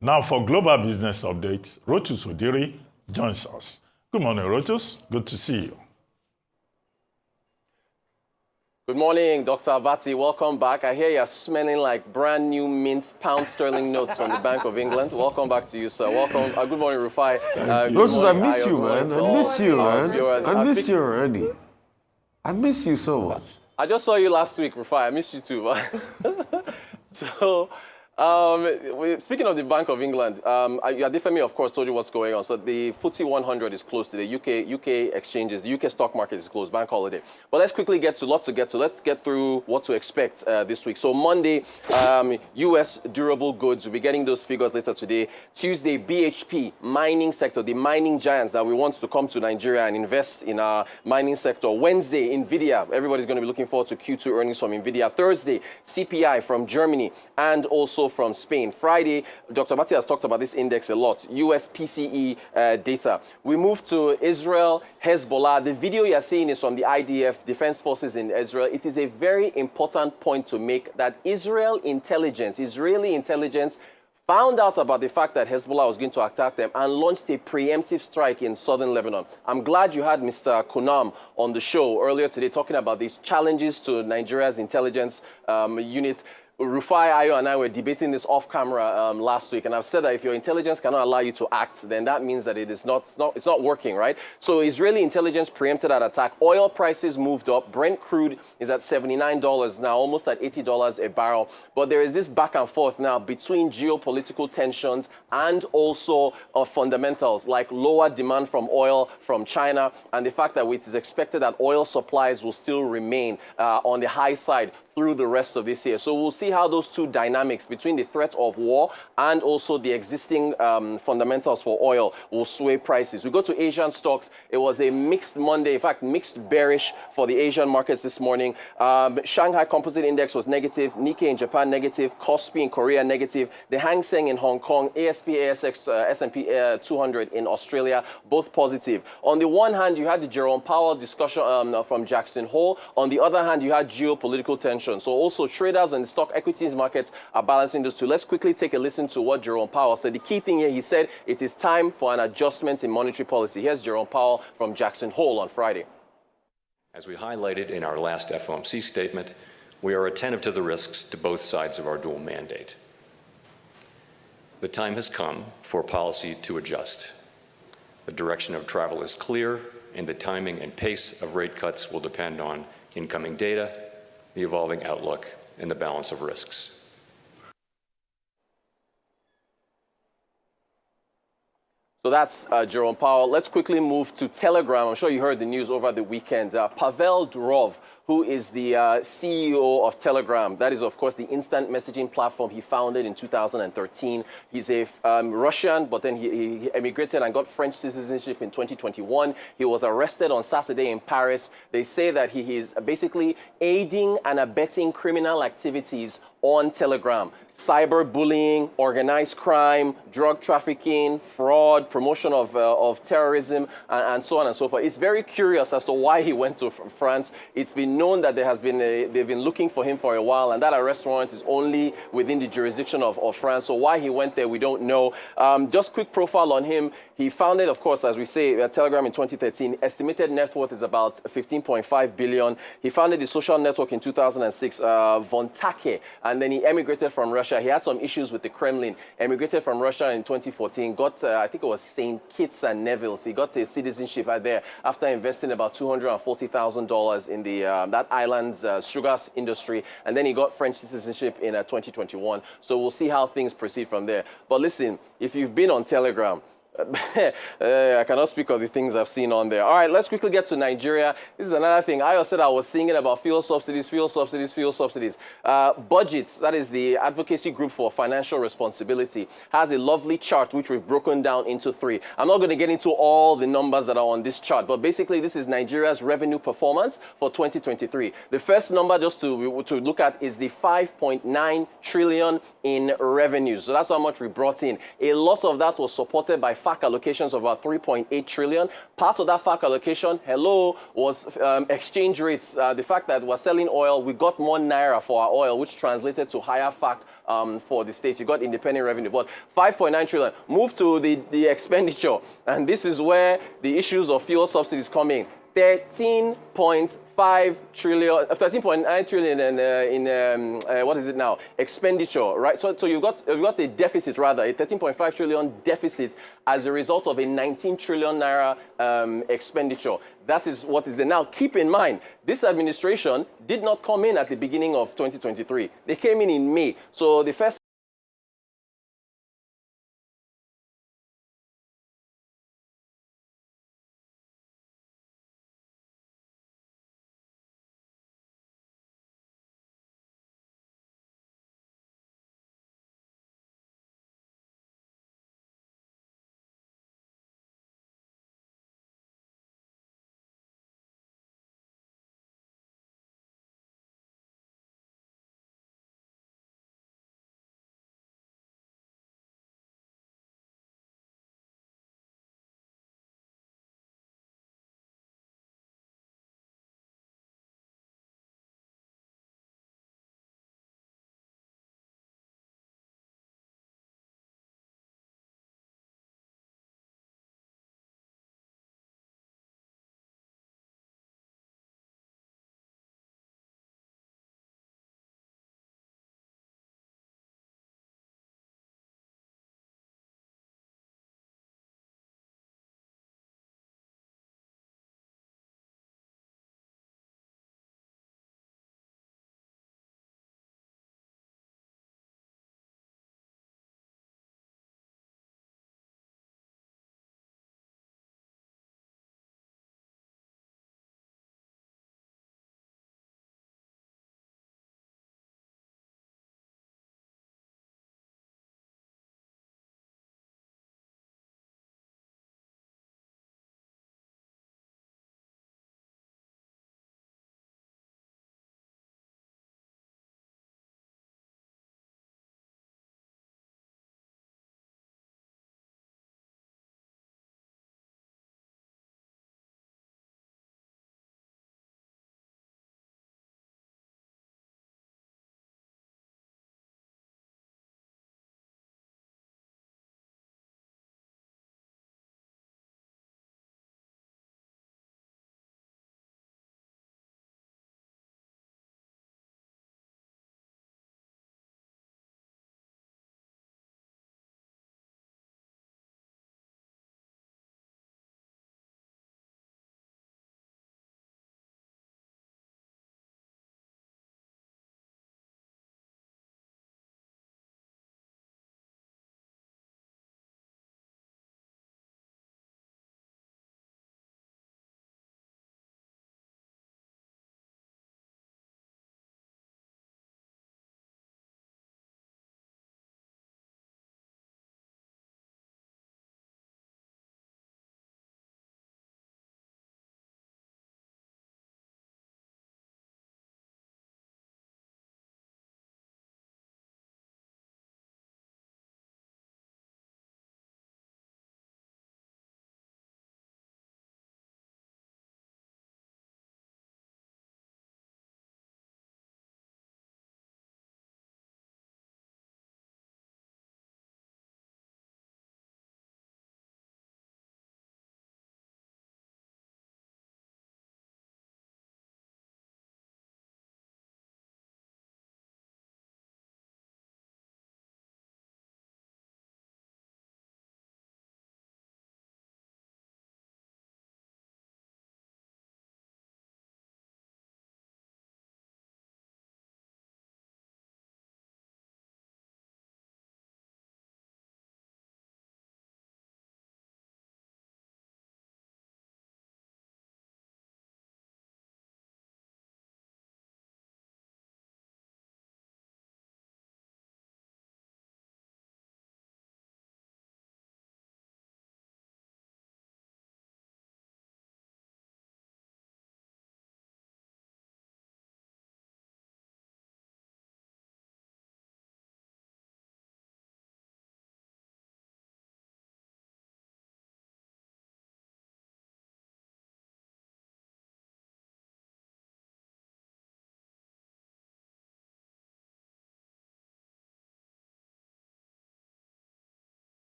Now for global business updates, Rotus Odiri joins us. Good morning, Rotus. Good to see you. Good morning, Dr. Abati. Welcome back. I hear you're smelling like brand new mint pound sterling notes from the Bank of England. Welcome back to you, sir. Welcome. Good morning, Rufai. Rotus, I miss you, man. I miss you, man. Viewers. I miss you already. I miss you so much. I just saw you last week, Rufai. I miss you too. So, speaking of the Bank of England, Adefemi, of course, told you what's going on. So the FTSE 100 is closed today. UK exchanges, the UK stock market is closed, bank holiday. But let's quickly lots to get to. Let's get through what to expect this week. So Monday, US durable goods. We'll be getting those figures later today. Tuesday, BHP, mining sector, the mining giants that we want to come to Nigeria and invest in our mining sector. Wednesday, NVIDIA. Everybody's going to be looking forward to Q2 earnings from NVIDIA. Thursday, CPI from Germany and also from Spain. Friday, Dr. Bati has talked about this index a lot, US PCE data. We move to Israel, Hezbollah. The video you're seeing is from the IDF, Defense Forces in Israel. It is a very important point to make that Israeli intelligence found out about the fact that Hezbollah was going to attack them and launched a preemptive strike in southern Lebanon. I'm glad you had Mr. Kunam on the show earlier today talking about these challenges to Nigeria's intelligence unit. Rufai, Ayo, and I were debating this off camera last week, and I've said that if your intelligence cannot allow you to act, then that means that it's not working, right? So Israeli intelligence preempted that attack. Oil prices moved up. Brent crude is at $79 now, almost at $80 a barrel. But there is this back and forth now between geopolitical tensions and also fundamentals like lower demand from oil from China and the fact that it is expected that oil supplies will still remain on the high side through the rest of this year. So we'll see how those two dynamics between the threat of war and also the existing fundamentals for oil will sway prices. We go to Asian stocks. It was a mixed Monday, in fact, mixed bearish for the Asian markets this morning. Shanghai Composite Index was negative, Nikkei in Japan negative, Kospi in Korea negative, the Hang Seng in Hong Kong, ASP, ASX, S&P 200 in Australia, both positive. On the one hand, you had the Jerome Powell discussion from Jackson Hole. On the other hand, you had geopolitical tension. So also traders and stock equities markets are balancing those two. Let's quickly take a listen to what Jerome Powell said. The key thing here, he said, it is time for an adjustment in monetary policy. Here's Jerome Powell from Jackson Hole on Friday. As we highlighted in our last FOMC statement, we are attentive to the risks to both sides of our dual mandate. The time has come for policy to adjust. The direction of travel is clear, and the timing and pace of rate cuts will depend on incoming data, the evolving outlook, and the balance of risks. So that's Jerome Powell. Let's quickly move to Telegram. I'm sure you heard the news over the weekend. Pavel Durov, who is the CEO of Telegram. That is, of course, the instant messaging platform he founded in 2013. He's a Russian, but then he emigrated and got French citizenship in 2021. He was arrested on Saturday in Paris. They say that he is basically aiding and abetting criminal activities on Telegram. Cyberbullying, organized crime, drug trafficking, fraud, promotion of terrorism, and so on and so forth. It's very curious as to why he went to France. It's been known that they've been looking for him for a while, and that arrest warrant is only within the jurisdiction of France. So why he went there, we don't know. Just quick profile on him. He founded, of course, as we say, Telegram in 2013. Estimated net worth is about 15.5 billion. He founded the social network in 2006, Vontake, and then he emigrated from Russia. He had some issues with the Kremlin. Emigrated from Russia in 2014. Got, I think it was St. Kitts and Nevis. He got a citizenship out there after investing about $240,000 in the that island's sugar industry, and then he got French citizenship in 2021. So we'll see how things proceed from there. But listen, if you've been on Telegram, I cannot speak of the things I've seen on there. All right, let's quickly get to Nigeria. This is another thing. I said I was singing about fuel subsidies. Budgets, that is the advocacy group for financial responsibility, has a lovely chart which we've broken down into three. I'm not going to get into all the numbers that are on this chart, but basically this is Nigeria's revenue performance for 2023. The first number just to look at is the 5.9 trillion in revenues. So that's how much we brought in. A lot of that was supported by FAC allocations of about 3.8 trillion. Part of that FAC allocation, was exchange rates. The fact that we're selling oil, we got more naira for our oil, which translated to higher FAC for the states. You got independent revenue, but 5.9 trillion. Move to the expenditure, and this is where the issues of fuel subsidies come in. 13.5 trillion, 13.9 trillion in what is it now? Expenditure, right? So you've got a deficit, rather, a 13.5 trillion deficit as a result of a 19 trillion naira expenditure. That is what is there. Now, keep in mind, this administration did not come in at the beginning of 2023. They came in May. So the first